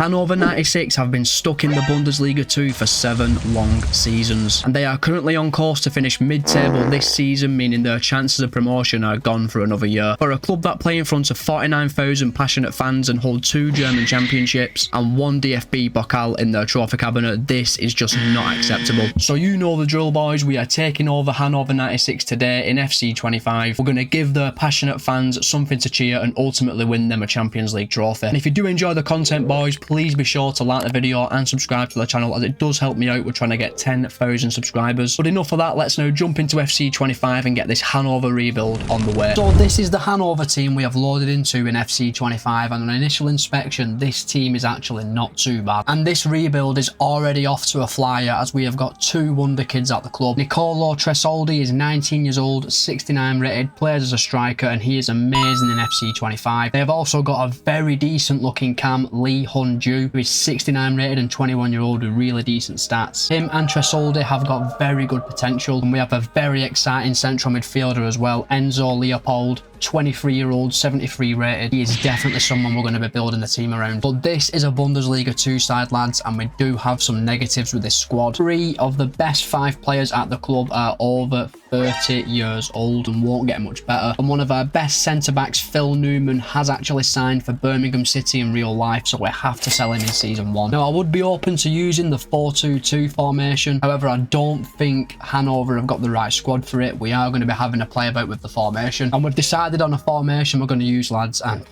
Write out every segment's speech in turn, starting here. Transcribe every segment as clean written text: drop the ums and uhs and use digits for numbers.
Hannover 96 have been stuck in the Bundesliga 2 for 7 long seasons, and they are currently on course to finish mid-table this season, meaning their chances of promotion are gone for another year. For a club that play in front of 49,000 passionate fans and hold 2 German championships and 1 DFB Pokal in their trophy cabinet, this is just not acceptable. So you know the drill, boys. We are taking over Hannover 96 today in FC25. We're going to give their passionate fans something to cheer and ultimately win them a Champions League trophy. And if you do enjoy the content, boys, please be sure to like the video and subscribe to the channel, as it does help me out. We're trying to get 10,000 subscribers. But enough of that, let's now jump into FC25 and get this Hannover rebuild on the way. So this is the Hannover team we have loaded into in FC25, and on initial inspection this team is actually not too bad. And this rebuild is already off to a flyer, as we have got 2 wonder kids at the club. Nicolo Tresoldi is 19 years old, 69 rated, plays as a striker, and he is amazing in FC25. They have also got a very decent looking cam, Lee Hun-ju, who is 69 rated and 21-year-old with really decent stats. Him and Tresoldi have got very good potential, and we have a very exciting central midfielder as well, Enzo Leopold, 23-year-old, 73 rated. He is definitely someone we're going to be building the team around. But this is a Bundesliga 2 side, lads, and we do have some negatives with this squad. 3 of the best 5 players at the club are over 30 years old and won't get much better. And one of our best centre-backs, Phil Newman, has actually signed for Birmingham City in real life, so we have to sell him in season 1. Now, I would be open to using the 4-2-2 formation. However, I don't think Hannover have got the right squad for it. We are going to be having a play about with the formation, and we've decided on a formation we're going to use, lads, and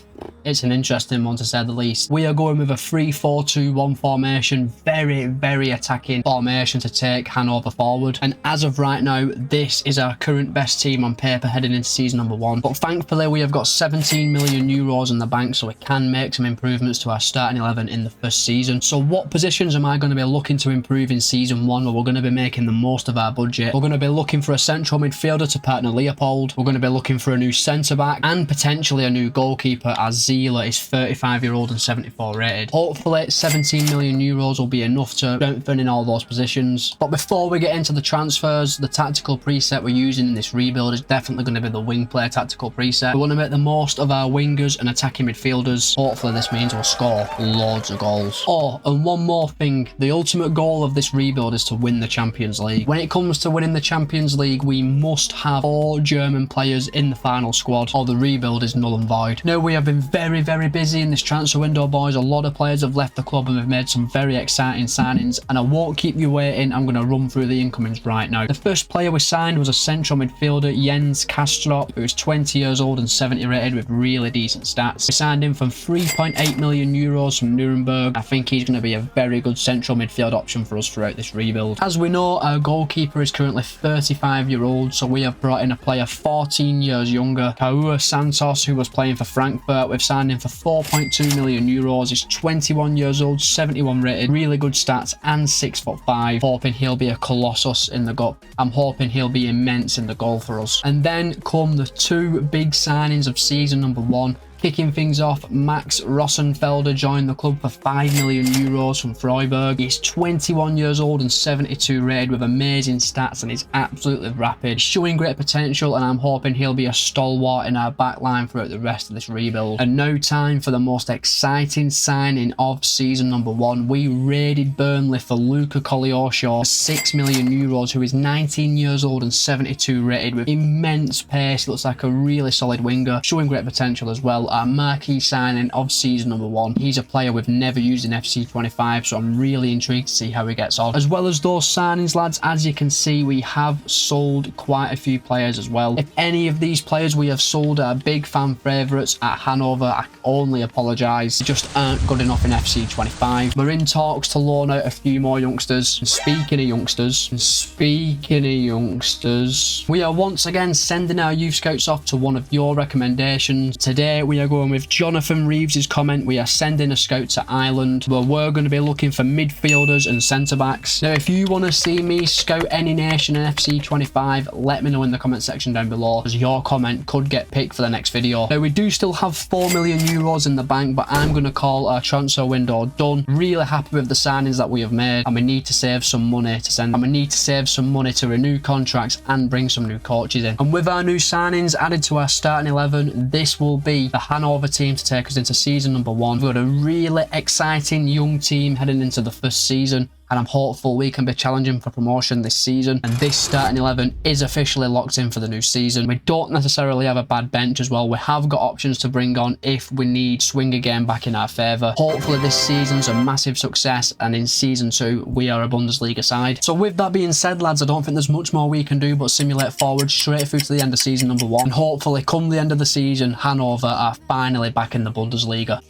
it's an interesting one to say the least. We are going with a 3-4-2-1 formation, very attacking formation to take Hannover forward. And as of right now, this is our current best team on paper heading into season number 1. But thankfully, we have got 17 million euros in the bank, so we can make some improvements to our starting 11 in the first season. So what positions am I going to be looking to improve in season 1? Well, we're going to be making the most of our budget. We're going to be looking for a central midfielder to partner Leopold. We're going to be looking for a new centre back and potentially a new goalkeeper, as Zila is 35-year-old and 74 rated. Hopefully 17 million euros will be enough to strengthen in all those positions. But before we get into the transfers, the tactical preset we're using in this rebuild is definitely going to be the wing player tactical preset. We want to make the most of our wingers and attacking midfielders. Hopefully this means we'll score loads of goals. Oh, and one more thing, the ultimate goal of this rebuild is to win the Champions League. When it comes to winning the Champions League, we must have 4 German players in the final squad, or the rebuild is null and void. Now, we have been very busy in this transfer window, boys. A lot of players have left the club and we've made some very exciting signings, and I won't keep you waiting. I'm going to run through the incomings right now. The first player we signed was a central midfielder, Jens Kastrop, who is 20 years old and 70 rated with really decent stats. We signed him from 3.8 million euros from Nuremberg. I think he's going to be a very good central midfield option for us throughout this rebuild. As we know, our goalkeeper is currently 35-year-old, so we have brought in a player 14 years younger, Kaua Santos, who was playing for Frankfurt. We've signed him for 4.2 million euros. He's 21 years old, 71 rated, really good stats, and 6'5". Hoping he'll be a colossus in the goal. I'm hoping he'll be immense in the goal for us. And then come the 2 big signings of season number 1. Kicking things off, Max Rossenfelder joined the club for 5 million euros from Freiburg. He's 21 years old and 72 rated with amazing stats, and he's absolutely rapid, showing great potential, and I'm hoping he'll be a stalwart in our back line throughout the rest of this rebuild. And now time for the most exciting signing of season number 1. We raided Burnley for Luca Koleosho for 6 million euros, who is 19 years old and 72 rated with immense pace. He looks like a really solid winger, showing great potential as well. Our marquee signing of season number 1. He's a player we've never used in FC25, so I'm really intrigued to see how he gets on. As well as those signings, lads, as you can see, we have sold quite a few players as well. If any of these players we have sold are big fan favourites at Hannover, I only apologise. They just aren't good enough in FC25. We're in talks to loan out a few more youngsters. And speaking of youngsters, we are once again sending our youth scouts off to one of your recommendations. Today we are going with Jonathan Reeves' comment. We are sending a scout to Ireland, where we're going to be looking for midfielders and centre-backs. Now, if you want to see me scout any nation in FC25, let me know in the comment section down below, as your comment could get picked for the next video. Now, we do still have 4 million euros in the bank, but I'm going to call our transfer window done. Really happy with the signings that we have made, and we need to save some money to send, and we need to save some money to renew contracts and bring some new coaches in. And with our new signings added to our starting 11, this will be the Hannover team to take us into season number 1. We've got a really exciting young team heading into the first season, and I'm hopeful we can be challenging for promotion this season. And this starting 11 is officially locked in for the new season. We don't necessarily have a bad bench as well. We have got options to bring on if we need swing again back in our favour. Hopefully this season's a massive success, and in season 2 we are a Bundesliga side. So with that being said, lads, I don't think there's much more we can do but simulate forward straight through to the end of season number 1, and hopefully come the end of the season, Hannover are finally back in the Bundesliga.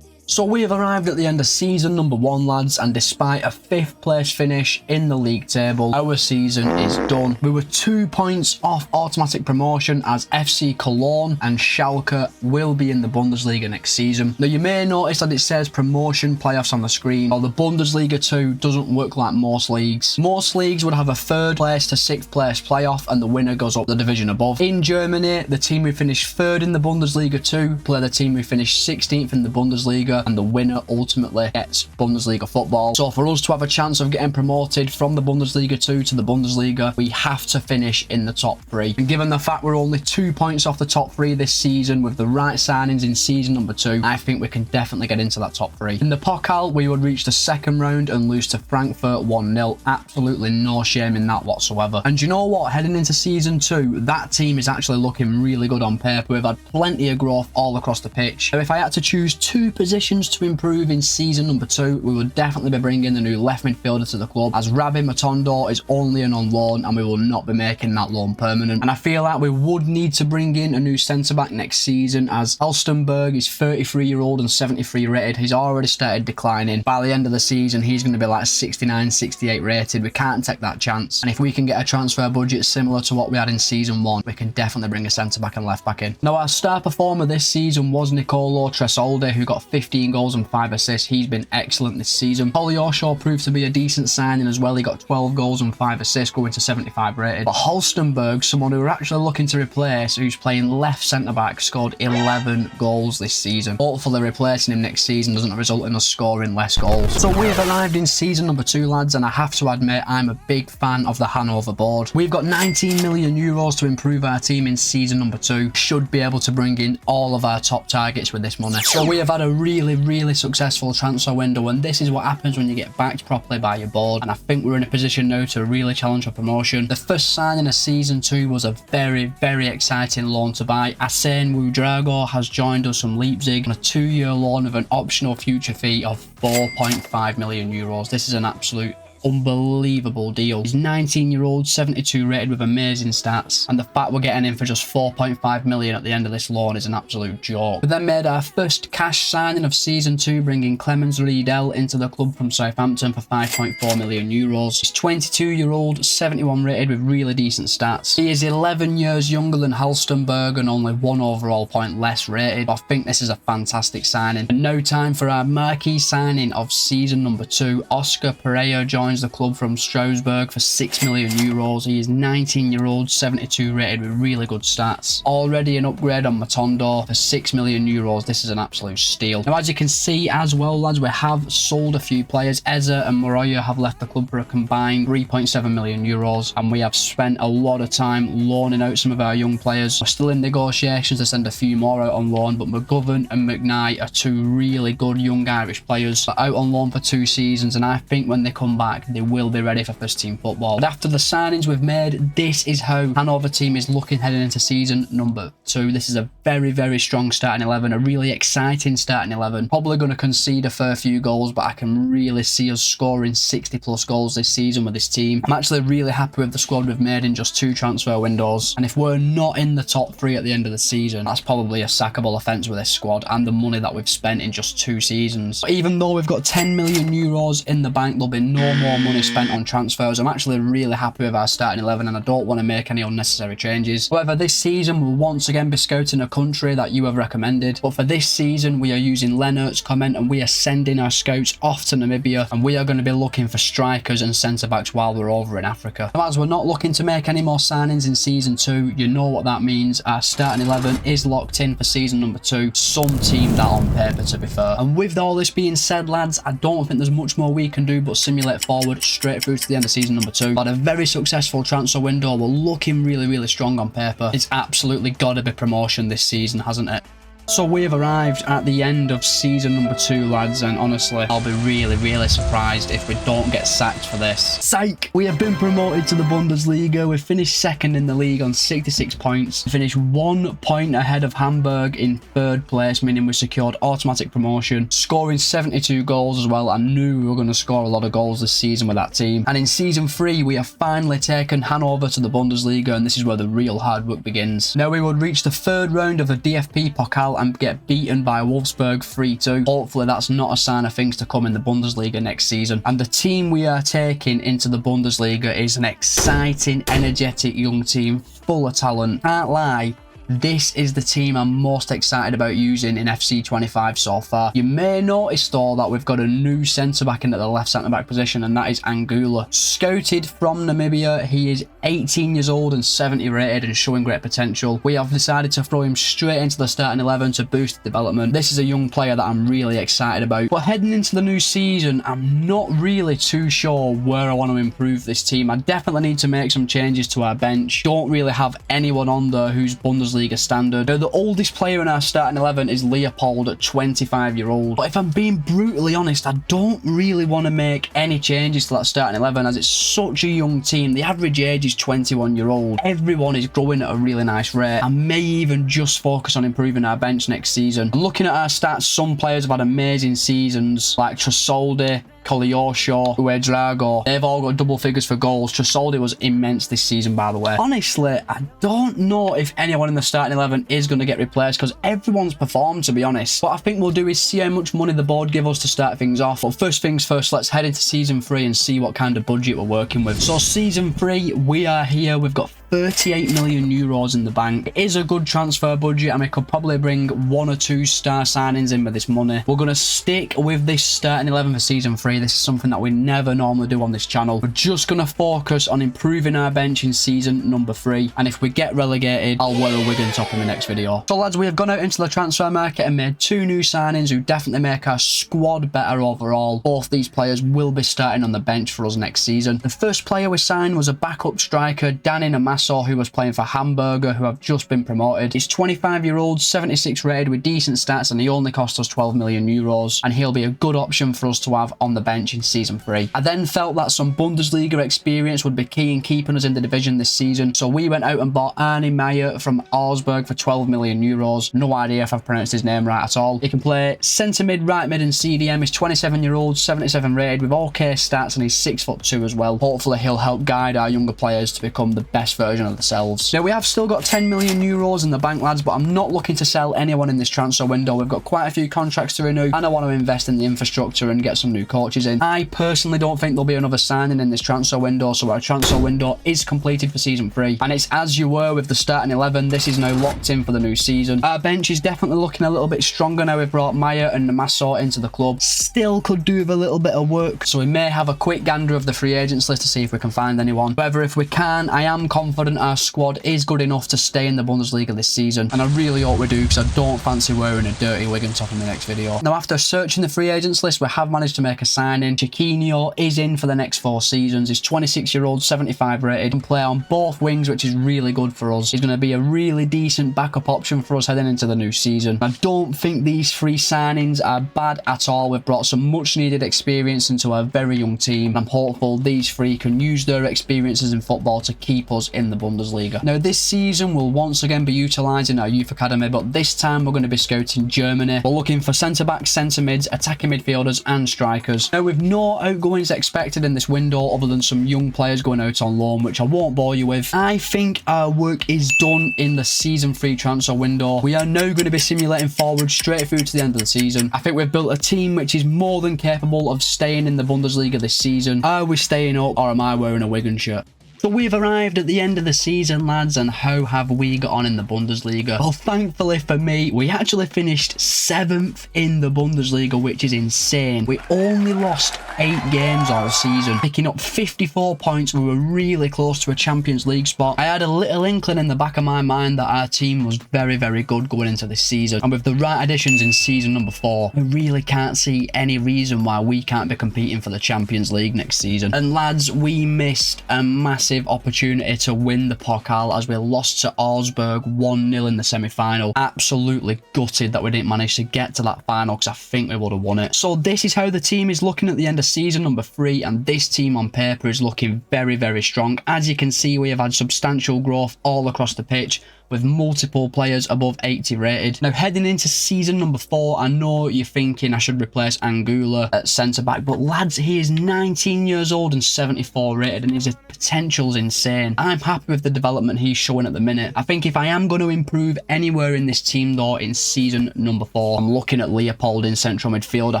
So we have arrived at the end of season number 1, lads, and despite a 5th place finish in the league table, our season is done. We were 2 points off automatic promotion, as FC Cologne and Schalke will be in the Bundesliga next season. Now you may notice that it says promotion playoffs on the screen. Well, the Bundesliga 2 doesn't work like most leagues. Most leagues would have a 3rd place to 6th place playoff, and the winner goes up the division above. In Germany, the team who finished 3rd in the Bundesliga 2 play the team who finished 16th in the Bundesliga, and the winner ultimately gets Bundesliga football. So for us to have a chance of getting promoted from the Bundesliga 2 to the Bundesliga, we have to finish in the top 3. And given the fact we're only 2 points off the top 3 this season, with the right signings in season number 2, I think we can definitely get into that top 3. In the Pokal, we would reach the 2nd round and lose to Frankfurt 1-0. Absolutely no shame in that whatsoever. And you know what? Heading into season 2, that team is actually looking really good on paper. We've had plenty of growth all across the pitch. So if I had to choose 2 positions to improve in season number 2, we will definitely be bringing the new left midfielder to the club, as Rabbi Matondo is only an on loan and we will not be making that loan permanent. And I feel like we would need to bring in a new centre-back next season, as Alstenberg is 33-year-old and 73 rated. He's already started declining. By the end of the season, he's going to be like 69, 68 rated. We can't take that chance. And if we can get a transfer budget similar to what we had in season 1, we can definitely bring a centre-back and left-back in. Now, our star performer this season was Nicolo Tresoldi, who got 15 goals and 5 assists. He's been excellent this season. Polyoshaw proved to be a decent signing as well. He got 12 goals and 5 assists, going to 75 rated. But Halstenberg, someone who we're actually looking to replace, who's playing left centre-back, scored 11 goals this season. Hopefully replacing him next season doesn't result in us scoring less goals. So we have arrived in season number 2, lads, and I have to admit I'm a big fan of the Hannover board. We've got 19 million euros to improve our team in season number 2. Should be able to bring in all of our top targets with this money. So we have had a really successful transfer window, and this is what happens when you get backed properly by your board, and I think we're in a position now to really challenge for promotion. The first signing of season 2 was a very exciting loan to buy. Arsene Ouedraogo has joined us from Leipzig on a 2-year loan with an optional future fee of 4.5 million euros. This is an absolute unbelievable deal. He's 19-year-old, 72 rated with amazing stats, and the fact we're getting him for just 4.5 million at the end of this loan is an absolute joke. We then made our first cash signing of season 2, bringing Clemens Riedel into the club from Southampton for 5.4 million euros. He's 22-year-old, 71 rated with really decent stats. He is 11 years younger than Halstenberg and only 1 overall point less rated. I think this is a fantastic signing. And now time for our marquee signing of season number 2. Oscar Pereira joins the club from Strasbourg for 6 million euros. He is 19-year-old, 72 rated with really good stats. Already an upgrade on Matondo for 6 million euros. This is an absolute steal. Now, as you can see as well, lads, we have sold a few players. Eze and Moroya have left the club for a combined 3.7 million euros, and we have spent a lot of time loaning out some of our young players. We're still in negotiations to send a few more out on loan, but McGovern and McKnight are 2 really good young Irish players. They're out on loan for 2 seasons, and I think when they come back, they will be ready for first team football. But after the signings we've made, this is how Hannover team is looking heading into season number 2. This is a very strong starting 11, a really exciting starting 11. Probably going to concede a fair few goals, but I can really see us scoring 60 plus goals this season with this team. I'm actually really happy with the squad we've made in just 2 transfer windows, and if we're not in the top 3 at the end of the season, that's probably a sackable offence with this squad and the money that we've spent in just 2 seasons. But even though we've got 10 million euros in the bank, there'll be no more money spent on transfers. I'm actually really happy with our starting 11, and I don't want to make any unnecessary changes. However, this season we'll once again be scouting a country that you have recommended, but for this season we are using Lennart's comment, and we are sending our scouts off to Namibia, and we are going to be looking for strikers and centre backs while we're over in Africa. Now, as we're not looking to make any more signings in season 2, you know what that means. Our starting 11 is locked in for season number 2. Some team that on paper, to be fair. And with all this being said, lads, I don't think there's much more we can do but simulate forward straight through to the end of season number 2. Had a very successful transfer window. We're looking really strong on paper. It's absolutely got to be promotion this season, hasn't it? So we have arrived at the end of season number 2, lads, and honestly, I'll be really surprised if we don't get sacked for this. Psych! We have been promoted to the Bundesliga. We finished second in the league on 66 points. We finished 1 point ahead of Hamburg in 3rd place, meaning we secured automatic promotion, scoring 72 goals as well. I knew we were going to score a lot of goals this season with that team. And in season 3, we have finally taken Hannover to the Bundesliga, and this is where the real hard work begins. Now we would reach the 3rd round of the DFB Pokal and get beaten by Wolfsburg 3-2. Hopefully that's not a sign of things to come in the Bundesliga next season. And the team we are taking into the Bundesliga is an exciting, energetic young team full of talent. Can't lie, this is the team I'm most excited about using in FC25 so far. You may notice though that we've got a new centre-back into the left centre-back position, and that is Angula. Scouted from Namibia, he is 18 years old and 70 rated and showing great potential. We have decided to throw him straight into the starting 11 to boost the development. This is a young player that I'm really excited about. But heading into the new season, I'm not really too sure where I want to improve this team. I definitely need to make some changes to our bench. Don't really have anyone on there who's Bundesliga standard. Now, the oldest player in our starting 11 is Leopold at 25-year-old. But if I'm being brutally honest, I don't really want to make any changes to that starting 11 as it's such a young team. The average age is 21-year-old. Everyone is growing at a really nice rate. I may even just focus on improving our bench next season. And looking at our stats, some players have had amazing seasons like Tresoldi, Koleosho, Uedrago. They've all got double figures for goals. Tresoldi was immense this season, by the way. Honestly, I don't know if anyone in the starting 11 is going to get replaced because everyone's performed, to be honest. What I think we'll do is see how much money the board give us to start things off. But first things first, let's head into season 3 and see what kind of budget we're working with. So season 3, we are here. We've got 38 million euros in the bank. It is a good transfer budget, and we could probably bring 1 or 2 star signings in with this money. We're going to stick with this starting 11 for season 3. This is something that we never normally do on this channel. We're just going to focus on improving our bench in season number 3, and if we get relegated, I'll wear a wig and top in the next video. So lads, we have gone out into the transfer market and made 2 new signings who definitely make our squad better overall. Both these players will be starting on the bench for us next season. The first player we signed was a backup striker, Danny Namasso, who was playing for Hamburg, who have just been promoted. He's 25-year-old, 76 rated with decent stats, and he only cost us 12 million euros, and he'll be a good option for us to have on the bench in season 3. I then felt that some Bundesliga experience would be key in keeping us in the division this season, so we went out and bought Arne Meyer from Augsburg for 12 million euros. No idea if I've pronounced his name right at all. He can play centre mid, right mid and CDM. He's 27-year-old, 77 rated with okay stats, and he's 6'2" as well. Hopefully he'll help guide our younger players to become the best version of themselves. Now we have still got 10 million euros in the bank, lads, but I'm not looking to sell anyone in this transfer window. We've got quite a few contracts to renew, and I want to invest in the infrastructure and get some new coaches in. I personally don't think there'll be another signing in this transfer window, so our transfer window is completed for season 3, and it's as you were with the starting 11. This is now locked in for the new season. Our bench is definitely looking a little bit stronger now we've brought Meyer and Namasso into the club. Still could do with a little bit of work, so we may have a quick gander of the free agents list to see if we can find anyone. However, if we can, I am confident our squad is good enough to stay in the Bundesliga this season, and I really hope we do because I don't fancy wearing a dirty wig and top in the next video. Now, after searching the free agents list, we have managed to make a signing. Chiquinho is in for the next 4 seasons. He's 26-year-old, 75 rated, can play on both wings, which is really good for us. He's going to be a really decent backup option for us heading into the new season. I don't think these 3 signings are bad at all. We've brought some much needed experience into our very young team. I'm hopeful these 3 can use their experiences in football to keep us in the Bundesliga. Now this season we'll once again be utilising our youth academy, but this time we're going to be scouting Germany. We're looking for centre backs, centre mids, attacking midfielders and strikers. Now with no outgoings expected in this window other than some young players going out on loan, which I won't bore you with, I think our work is done in the season 3 transfer window. We are now going to be simulating forward straight through to the end of the season. I think we've built a team which is more than capable of staying in the Bundesliga this season. Are we staying up, or am I wearing a wig and shirt? So we've arrived at the end of the season, lads, and how have we got on in the Bundesliga? Well, thankfully for me, we actually finished 7th in the Bundesliga, which is insane. We only lost 8 games all season, picking up 54 points. We were really close to a Champions League spot. I had a little inkling in the back of my mind that our team was very, very good going into this season. And with the right additions in season number 4, I really can't see any reason why we can't be competing for the Champions League next season. And lads, we missed a massive opportunity to win the Pokal as we lost to Augsburg 1-0 in the semi-final. Absolutely gutted that we didn't manage to get to that final because I think we would have won it. So this is how the team is looking at the end of season number 3, and this team on paper is looking very, very strong. As you can see, we have had substantial growth all across the pitch, with multiple players above 80 rated. Now, heading into season number 4, I know you're thinking I should replace Angula at centre-back, but lads, he is 19 years old and 74 rated, and his potential's insane. I'm happy with the development he's showing at the minute. I think if I am going to improve anywhere in this team, though, in season number 4, I'm looking at Leopold in central midfield. I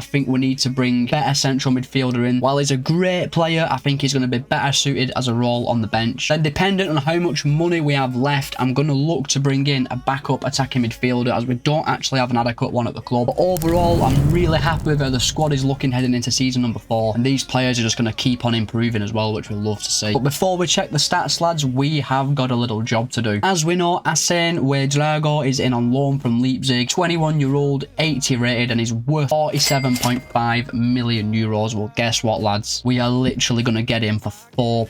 think we need to bring better central midfielder in. While he's a great player, I think he's going to be better suited as a role on the bench. Then, dependent on how much money we have left, I'm going to look to bring in a backup attacking midfielder, as we don't actually have an adequate one at the club. But overall, I'm really happy with how the squad is looking heading into season number 4, and these players are just going to keep on improving as well, which we love to see. But before we check the stats, lads, we have got a little job to do. As we know, Arsene Ouedraogo is in on loan from Leipzig, 21-year-old, 80 rated, and he's worth 47.5 million euros. Well, guess what, lads? We are literally going to get him for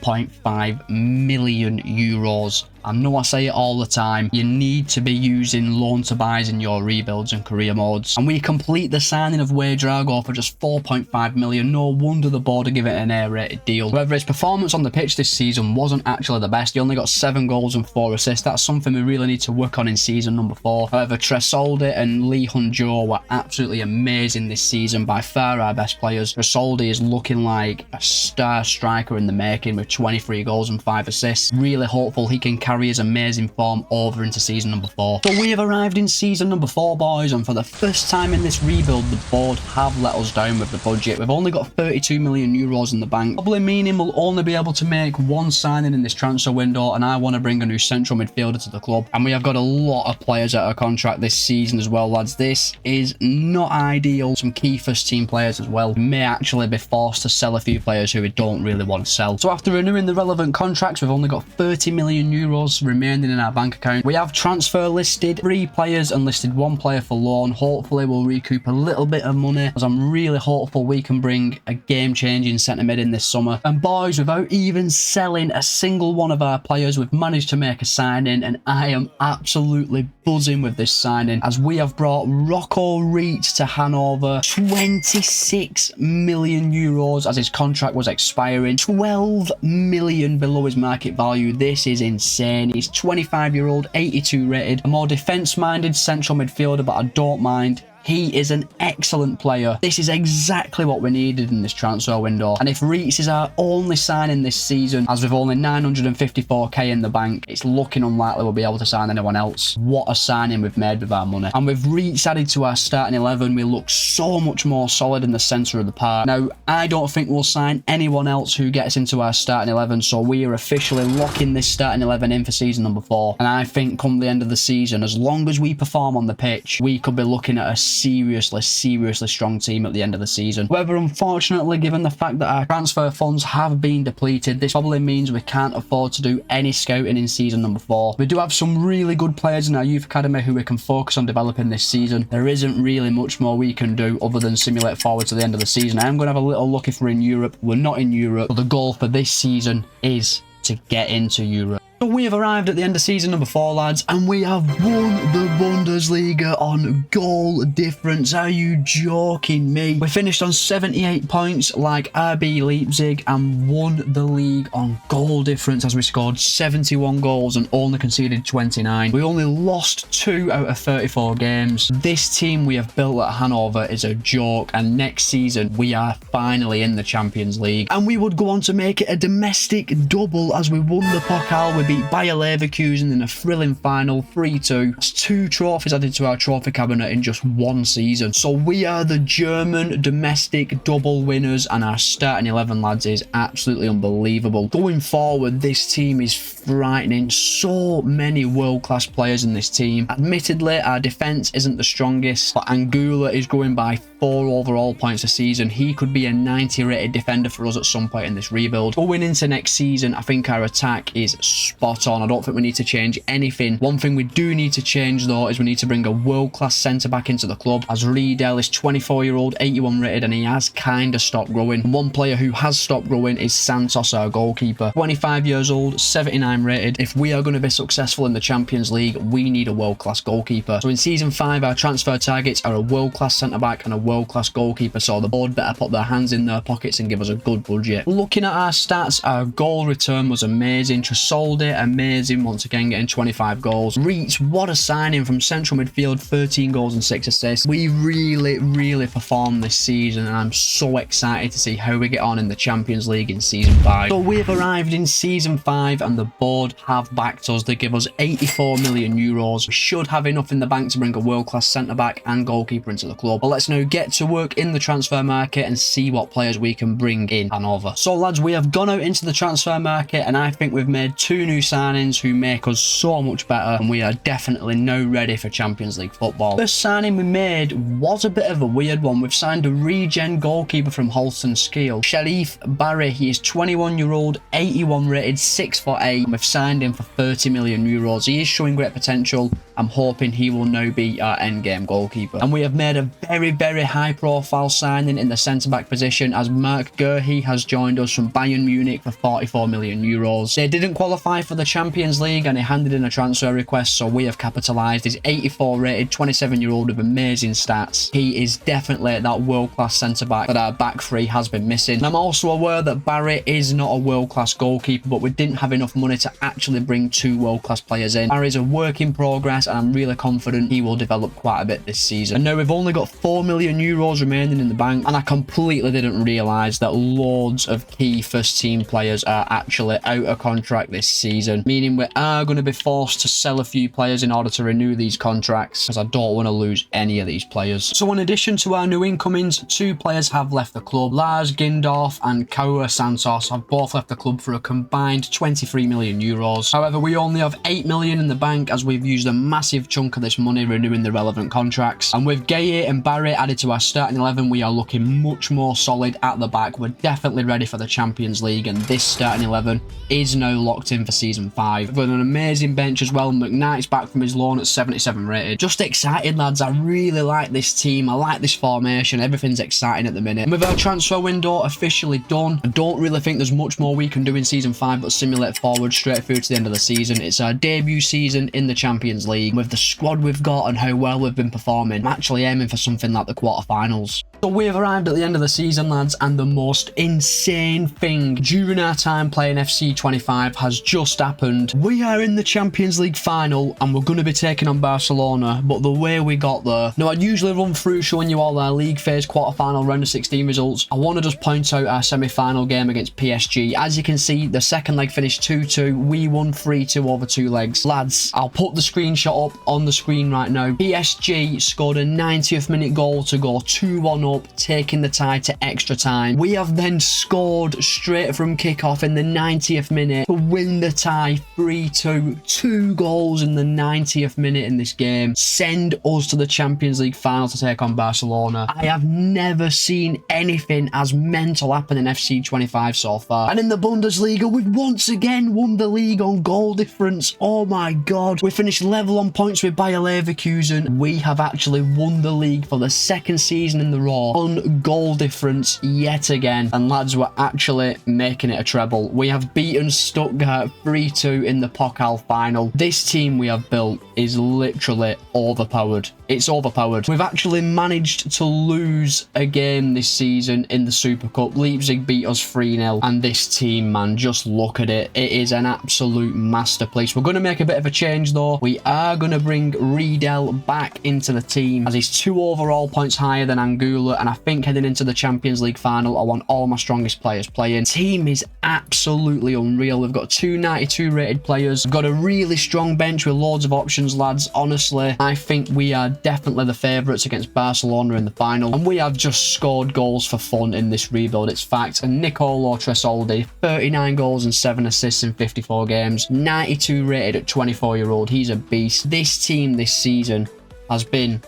4.5 million euros. I know I say it all the time, you need to be using loan to buys in your rebuilds and career modes. And we complete the signing of Ouedraogo for just 4.5 million. No wonder the board are giving it an A-rated deal. However, his performance on the pitch this season wasn't actually the best. He only got 7 goals and 4 assists. That's something we really need to work on in season number 4. However, Tresoldi and Lee Hun-jo were absolutely amazing this season, by far our best players. Tresoldi is looking like a star striker in the making with 23 goals and 5 assists. Really hopeful he can carry his amazing form over into season number 4. So we have arrived in season number 4, boys, and for the first time in this rebuild, the board have let us down with the budget. We've only got 32 million euros in the bank, probably meaning we'll only be able to make one signing in this transfer window, and I want to bring a new central midfielder to the club. And we have got a lot of players out of contract this season as well, lads. This is not ideal. Some key first team players as well. We may actually be forced to sell a few players who we don't really want to sell. So after renewing the relevant contracts, we've only got 30 million euros remaining in our bank account. We have transfer listed 3 players and listed 1 player for loan. Hopefully we'll recoup a little bit of money, as I'm really hopeful we can bring a game-changing centre mid in this summer. And boys, without even selling a single one of our players, we've managed to make a signing, and I am absolutely buzzing with this signing, as we have brought Rocco Reitz to Hannover. 26 million euros as his contract was expiring, 12 million below his market value. This is insane. He's 25-year-old, 82 rated, a more defence-minded central midfielder, but I don't mind. He is an excellent player. This is exactly what we needed in this transfer window. And if Reitz is our only signing this season, as with only 954k in the bank, it's looking unlikely we'll be able to sign anyone else. What a signing we've made with our money. And with Reitz added to our starting 11, we look so much more solid in the centre of the park. Now, I don't think we'll sign anyone else who gets into our starting 11, so we are officially locking this starting 11 in for season number 4. And I think come the end of the season, as long as we perform on the pitch, we could be looking at a seriously strong team at the end of the season. However, unfortunately, given the fact that our transfer funds have been depleted, this probably means we can't afford to do any scouting in season number 4. We do have some really good players in our youth academy who we can focus on developing this season. There isn't really much more we can do other than simulate forward to the end of the season. I am going to have a little look if we're in Europe. We're not in Europe, but the goal for this season is to get into Europe. So we have arrived at the end of season number 4, lads, and we have won the Bundesliga on goal difference. Are you joking me? We finished on 78 points like RB Leipzig and won the league on goal difference, as we scored 71 goals and only conceded 29. We only lost 2 out of 34 games. This team we have built at Hannover is a joke, and next season we are finally in the Champions League, and we would go on to make it a domestic double as we won the Pokal. We beat beat Bayer Leverkusen in a thrilling final 3-2. That's 2 trophies added to our trophy cabinet in just 1 season. So we are the German domestic double winners, and our starting 11, lads, is absolutely unbelievable. Going forward, this team is frightening. So many world-class players in this team. Admittedly, our defence isn't the strongest, but Angula is going by 4 overall points a season. He could be a 90 rated defender for us at some point in this rebuild. Going into next season, I think our attack is spot on. I don't think we need to change anything. One thing we do need to change, though, is we need to bring a world-class centre-back into the club, as Riedel is 24-year-old, 81 rated, and he has kind of stopped growing. And one player who has stopped growing is Santos, our goalkeeper. 25 years old, 79 rated. If we are going to be successful in the Champions League, we need a world-class goalkeeper. So in Season 5, our transfer targets are a world-class centre-back and a world-class goalkeeper, so the board better put their hands in their pockets and give us a good budget. Looking at our stats, our goal return was amazing. Tresoldi, amazing, once again getting 25 goals. Reitz, what a signing from central midfield, 13 goals and 6 assists. We really performed this season, and I'm so excited to see how we get on in the Champions League in Season 5. So we've arrived in Season 5 and the board have backed us. They give us 84 million euros. We should have enough in the bank to bring a world-class centre-back and goalkeeper into the club. But let's now get to work in the transfer market and see what players we can bring in Hannover. So lads, we have gone out into the transfer market, and I think we've made 2 new signings who make us so much better, and we are definitely now ready for Champions League football. First signing we made was a bit of a weird one. We've signed a regen goalkeeper from Holsten Kiel, Sharif Barry. He is 21-year-old, 81 rated, 6'8". We've signed him for 30 million euros. He is showing great potential. I'm hoping he will now be our endgame goalkeeper. And we have made a very high profile signing in the centre-back position, as Mark Guehi has joined us from Bayern Munich for 44 million euros. They didn't qualify for the Champions League and he handed in a transfer request, so we have capitalised. He's 84 rated, 27-year-old with amazing stats. He is definitely that world-class centre-back that our back three has been missing. And I'm also aware that Barry is not a world-class goalkeeper, but we didn't have enough money to actually bring 2 world-class players in. Barry's a work in progress, and I'm really confident he will develop quite a bit this season. And now we've only got 4 million euros remaining in the bank, and I completely didn't realise that loads of key first team players are actually out of contract this season, meaning we are going to be forced to sell a few players in order to renew these contracts, because I don't want to lose any of these players. So in addition to our new incomings, 2 players have left the club. Lars Gindorf and Kaua Santos have both left the club for a combined 23 million euros. However, we only have 8 million in the bank, as we've used a massive chunk of this money renewing the relevant contracts. And with Gueye and Barry added to our starting 11, we are looking much more solid at the back. We're definitely ready for the Champions League, and this starting 11 is now locked in for Season 5. We've got an amazing bench as well. McKnight's back from his loan at 77 rated. Just excited, lads. I really like this team. I like this formation. Everything's exciting at the minute. And with our transfer window officially done, I don't really think there's much more we can do in Season 5 but simulate forward straight through to the end of the season. It's our debut season in the Champions League. With the squad we've got and how well we've been performing, I'm actually aiming for something like the quarterfinals. So we have arrived at the end of the season, lads, and the most insane thing during our time playing FC25 has just happened. We are in the Champions League final and we're going to be taking on Barcelona, but the way we got there... Now, I'd usually run through showing you all our league phase, quarterfinal, round of 16 results. I want to just point out our semi-final game against PSG. As you can see, the second leg finished 2-2. We won 3-2 over 2 legs. Lads, I'll put the screenshot up on the screen right now. PSG scored a 90th minute goal to go 2-1 up, taking the tie to extra time. We have then scored straight from kickoff in the 90th minute to win the tie 3-2. 2 goals in the 90th minute in this game send us to the Champions League final to take on Barcelona. I have never seen anything as mental happen in FC25 so far. And in the Bundesliga, we've once again won the league on goal difference. Oh my god. We finished level on points with Bayer Leverkusen. We have actually won the league for the 2nd season in the row on goal difference yet again. And lads, we're actually making it a treble. We have beaten Stuttgart 3-2 in the Pokal final. This team we have built is literally overpowered. It's overpowered. We've actually managed to lose a game this season in the Super Cup. Leipzig beat us 3-0. And this team, man, just look at it. It is an absolute masterpiece. We're going to make a bit of a change, though. We are going to bring Riedel back into the team, as he's 2 overall points higher than Angula. And I think heading into the Champions League final, I want all my strongest players playing. Team is absolutely unreal. We've got 2 92 rated players. We've got a really strong bench with loads of options, lads. Honestly, I think we are definitely the favourites against Barcelona in the final, and we have just scored goals for fun in this rebuild, it's fact. And Nicolo Tresoldi, 39 goals and 7 assists in 54 games, 92 rated at 24-year-old. He's a beast. This team this season has been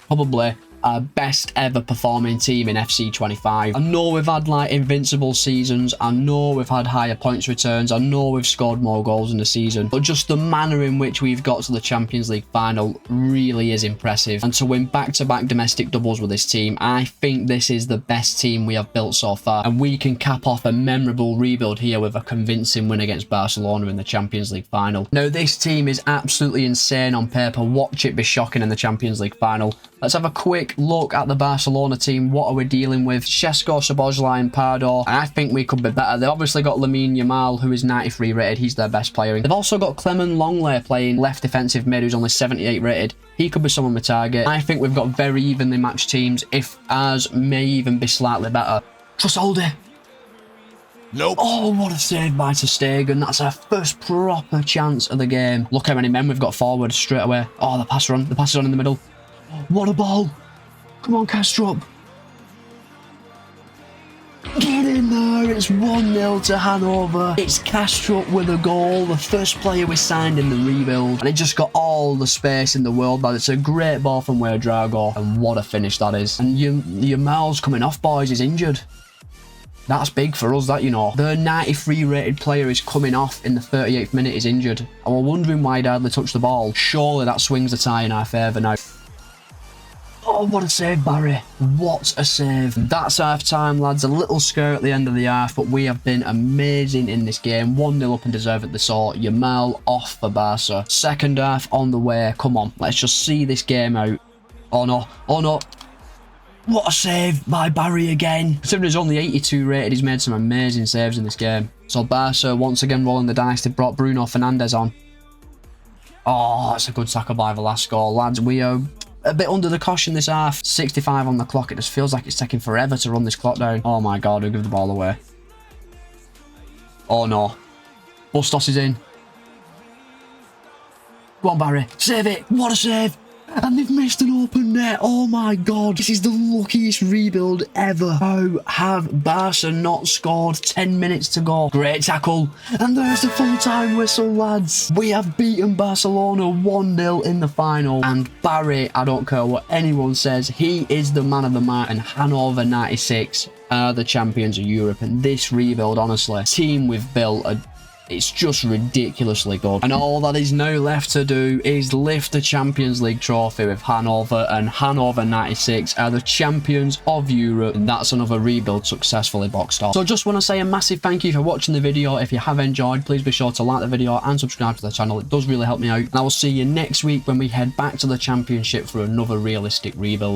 probably our best ever performing team in FC25. I know we've had like invincible seasons, I know we've had higher points returns, I know we've scored more goals in the season, but just the manner in which we've got to the Champions League final really is impressive. And to win back-to-back domestic doubles with this team, I think this is the best team we have built so far, and we can cap off a memorable rebuild here with a convincing win against Barcelona in the Champions League final. Now, this team is absolutely insane on paper. Watch it be shocking in the Champions League final. Let's have a quick look at the Barcelona team. What are we dealing with? Šeško, Szoboszlai and Pardo. I think we could be better. They've obviously got Lamine Yamal, who is 93 rated. He's their best player. They've also got Clement Longley playing left defensive mid, who's only 78 rated. He could be someone we target. I think we've got very evenly matched teams, if ours may even be slightly better. Tresoldi. Nope. Oh, what a save by ter Stegen. That's our first proper chance of the game. Look how many men we've got forward straight away. Oh, the pass run. The pass is on in the middle. What a ball. Come on, Kastrup. Get in there. It's 1-0 to Hannover. It's Kastrup with a goal. The first player we signed in the rebuild. And it just got all the space in the world. But it's a great ball from Drago. And what a finish that is. And Yamal's coming off, boys. He's injured. That's big for us, that, you know. The 93 rated player is coming off in the 38th minute. He's injured. And we're wondering why he hardly touched the ball. Surely that swings the tie in our favour now. Oh, what a save, Barry. What a save. That's half-time, lads. A little scare at the end of the half, but we have been amazing in this game. 1-0 up and deservedly so. Yamal off for Barca. Second half on the way. Come on, let's just see this game out. Oh, no. Oh, no. What a save by Barry again. Considering he's only 82 rated, he's made some amazing saves in this game. So Barca once again rolling the dice. They brought Bruno Fernandes on. Oh, that's a good tackle by Velasco. Lads, we are a bit under the caution this half. 65 on the clock. It just feels like it's taking forever to run this clock down. Oh my god, we'll give the ball away. Oh no. Bustos is in. Go on, Barry. Save it. What a save. And they've missed an open net. Oh my god. This is the luckiest rebuild ever. How have Barca not scored? 10 minutes to go. Great tackle. And there's the full-time whistle, lads. We have beaten Barcelona 1-0 in the final. And Barry, I don't care what anyone says, he is the man of the match. And Hannover 96 are the champions of Europe. And this rebuild, honestly, team we've built it's just ridiculously good. And all that is now left to do is lift the Champions League trophy with Hannover, and Hannover 96 are the champions of Europe. And that's another rebuild successfully boxed off. So just want to say a massive thank you for watching the video. If you have enjoyed, please be sure to like the video and subscribe to the channel. It does really help me out. And I will see you next week when we head back to the Championship for another realistic rebuild.